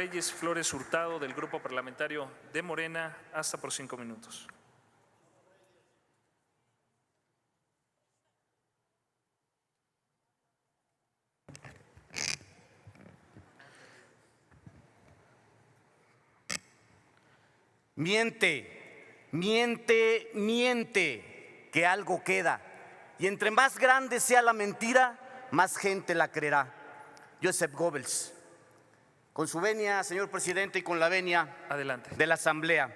Reyes Flores Hurtado, del Grupo Parlamentario de Morena, hasta por 5 minutos. Miente, miente, miente, que algo queda. Y entre más grande sea la mentira, más gente la creerá. Joseph Goebbels. Con su venia, señor presidente, y con la venia Adelante. de la Asamblea.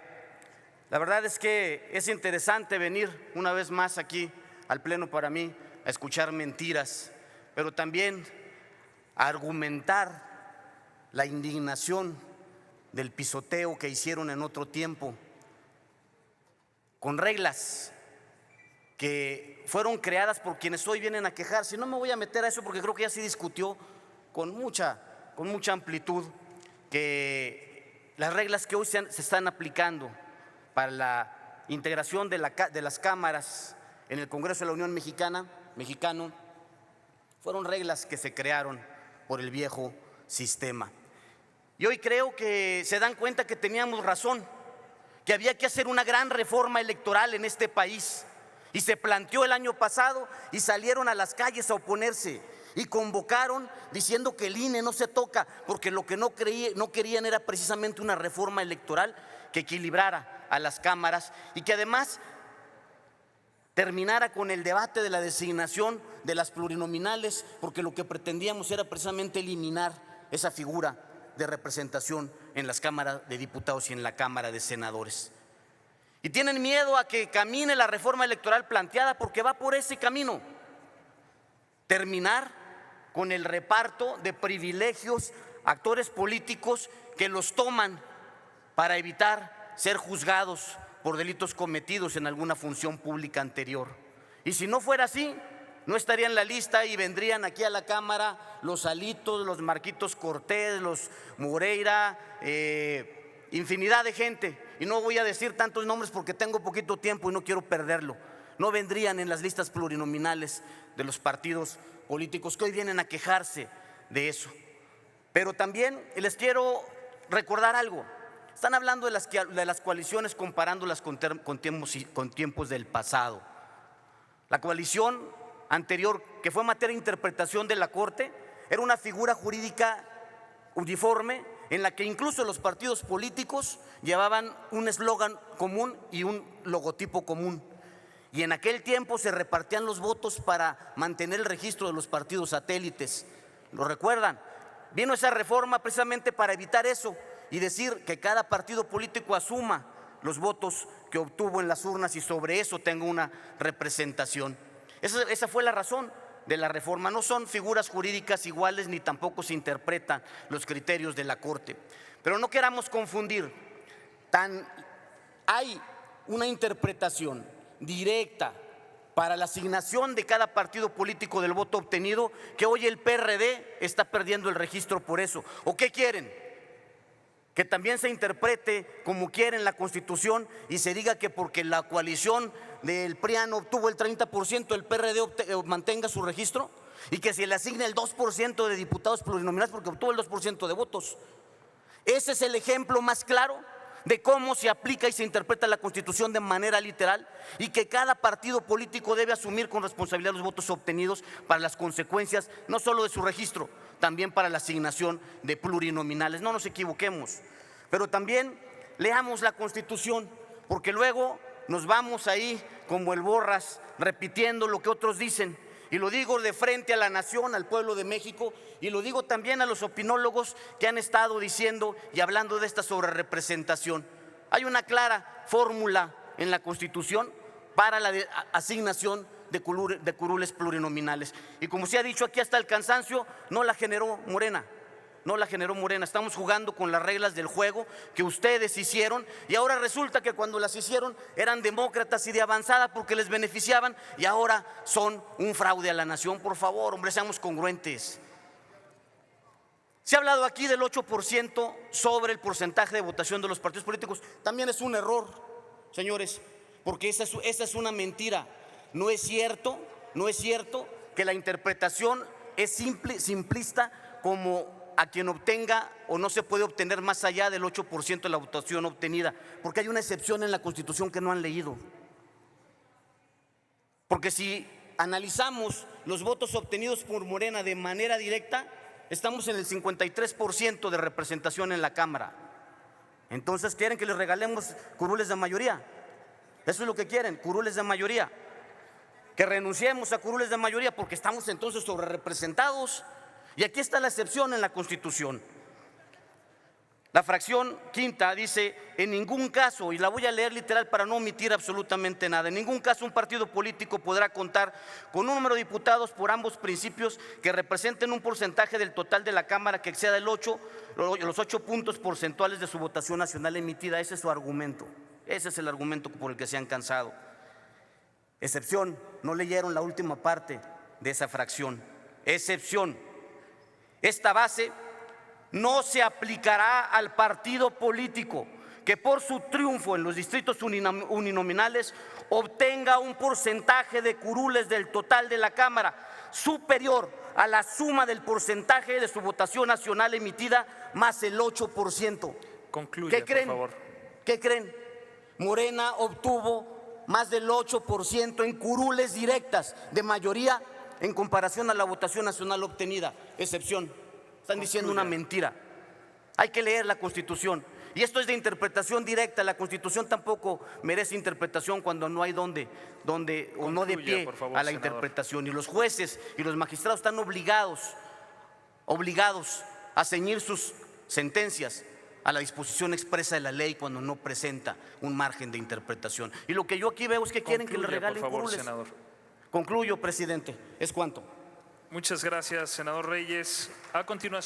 La verdad es que es interesante venir una vez más aquí al Pleno para mí a escuchar mentiras, pero también a argumentar la indignación del pisoteo que hicieron en otro tiempo, con reglas que fueron creadas por quienes hoy vienen a quejarse. No me voy a meter a eso porque creo que ya se discutió con mucha amplitud que las reglas que hoy se están aplicando para la integración de las cámaras en el Congreso de la Unión Mexicano fueron reglas que se crearon por el viejo sistema. Y hoy creo que se dan cuenta que teníamos razón, que había que hacer una gran reforma electoral en este país. Y se planteó el año pasado y salieron a las calles a oponerse y convocaron diciendo que el INE no se toca, porque lo que no querían era precisamente una reforma electoral que equilibrara a las cámaras y que además terminara con el debate de la designación de las plurinominales, porque lo que pretendíamos era precisamente eliminar esa figura de representación en las cámaras de diputados y en la Cámara de Senadores. Y tienen miedo a que camine la reforma electoral planteada porque va por ese camino. Terminar con el reparto de privilegios a actores políticos que los toman para evitar ser juzgados por delitos cometidos en alguna función pública anterior. Y si no fuera así, no estarían en la lista y vendrían aquí a la Cámara los Alitos, los Marquitos Cortés, los Moreira, infinidad de gente. Y no voy a decir tantos nombres porque tengo poquito tiempo y no quiero perderlo. No vendrían en las listas plurinominales de los partidos políticos que hoy vienen a quejarse de eso. Pero también les quiero recordar algo. Están hablando de las coaliciones comparándolas con tiempos del pasado. La coalición anterior, que fue materia de interpretación de la Corte, era una figura jurídica uniforme en la que incluso los partidos políticos llevaban un eslogan común y un logotipo común. Y en aquel tiempo se repartían los votos para mantener el registro de los partidos satélites. ¿Lo recuerdan? Vino esa reforma precisamente para evitar eso y decir que cada partido político asuma los votos que obtuvo en las urnas y sobre eso tenga una representación. Esa fue la razón de la reforma. No son figuras jurídicas iguales ni tampoco se interpretan los criterios de la Corte. Pero no queramos confundir. Hay una interpretación directa para la asignación de cada partido político del voto obtenido que hoy el PRD está perdiendo el registro por eso. ¿O qué quieren? Que también se interprete como quieren la Constitución y se diga que porque la coalición del PRIAN obtuvo el 30%, el PRD mantenga su registro, y que se le asigne el 2% de diputados plurinominales porque obtuvo el 2% de votos. Ese es el ejemplo más claro de cómo se aplica y se interpreta la Constitución de manera literal y que cada partido político debe asumir con responsabilidad los votos obtenidos para las consecuencias no solo de su registro, también para la asignación de plurinominales. No nos equivoquemos, pero también leamos la Constitución, porque luego nos vamos ahí como el Borras repitiendo lo que otros dicen. Y lo digo de frente a la nación, al pueblo de México, y lo digo también a los opinólogos que han estado diciendo y hablando de esta sobrerepresentación. Hay una clara fórmula en la Constitución para la asignación de curules plurinominales. Y como se ha dicho aquí hasta el cansancio, no la generó Morena. No la generó Morena. Estamos jugando con las reglas del juego que ustedes hicieron y ahora resulta que cuando las hicieron eran demócratas y de avanzada porque les beneficiaban y ahora son un fraude a la nación. Por favor, hombre, seamos congruentes. Se ha hablado aquí del 8% sobre el porcentaje de votación de los partidos políticos. También es un error, señores, porque esa es una mentira. No es cierto que la interpretación es simplista como a quien obtenga o no se puede obtener más allá del 8% de la votación obtenida, porque hay una excepción en la Constitución que no han leído. Porque si analizamos los votos obtenidos por Morena de manera directa, estamos en el 53% de representación en la Cámara. Entonces, ¿quieren que les regalemos curules de mayoría? Eso es lo que quieren, curules de mayoría. Que renunciemos a curules de mayoría porque estamos entonces sobre representados. Y aquí está la excepción en la Constitución. La fracción quinta dice: en ningún caso, y la voy a leer literal para no omitir absolutamente nada, en ningún caso un partido político podrá contar con un número de diputados por ambos principios que representen un porcentaje del total de la Cámara que exceda los 8 puntos porcentuales de su votación nacional emitida. Ese es su argumento, ese es el argumento por el que se han cansado. Excepción, no leyeron la última parte de esa fracción. Excepción, esta base no se aplicará al partido político que por su triunfo en los distritos uninominales obtenga un porcentaje de curules del total de la Cámara superior a la suma del porcentaje de su votación nacional emitida más el 8%. Concluya, ¿Qué creen? por favor. ¿Qué creen? Morena obtuvo más del 8% en curules directas de mayoría en comparación a la votación nacional obtenida. Excepción. Están diciendo una mentira. Hay que leer la Constitución. Y esto es de interpretación directa. La Constitución tampoco merece interpretación cuando no hay donde o no de pie, por favor, a la senador. interpretación. Y los jueces y los magistrados están obligados a ceñir sus sentencias a la disposición expresa de la ley cuando no presenta un margen de interpretación. Y lo que yo aquí veo es que quieren que le Concluya, regalen por favor, curules. senador. Concluyo, presidente. ¿Es cuánto? Muchas gracias, senador Reyes. A continuación.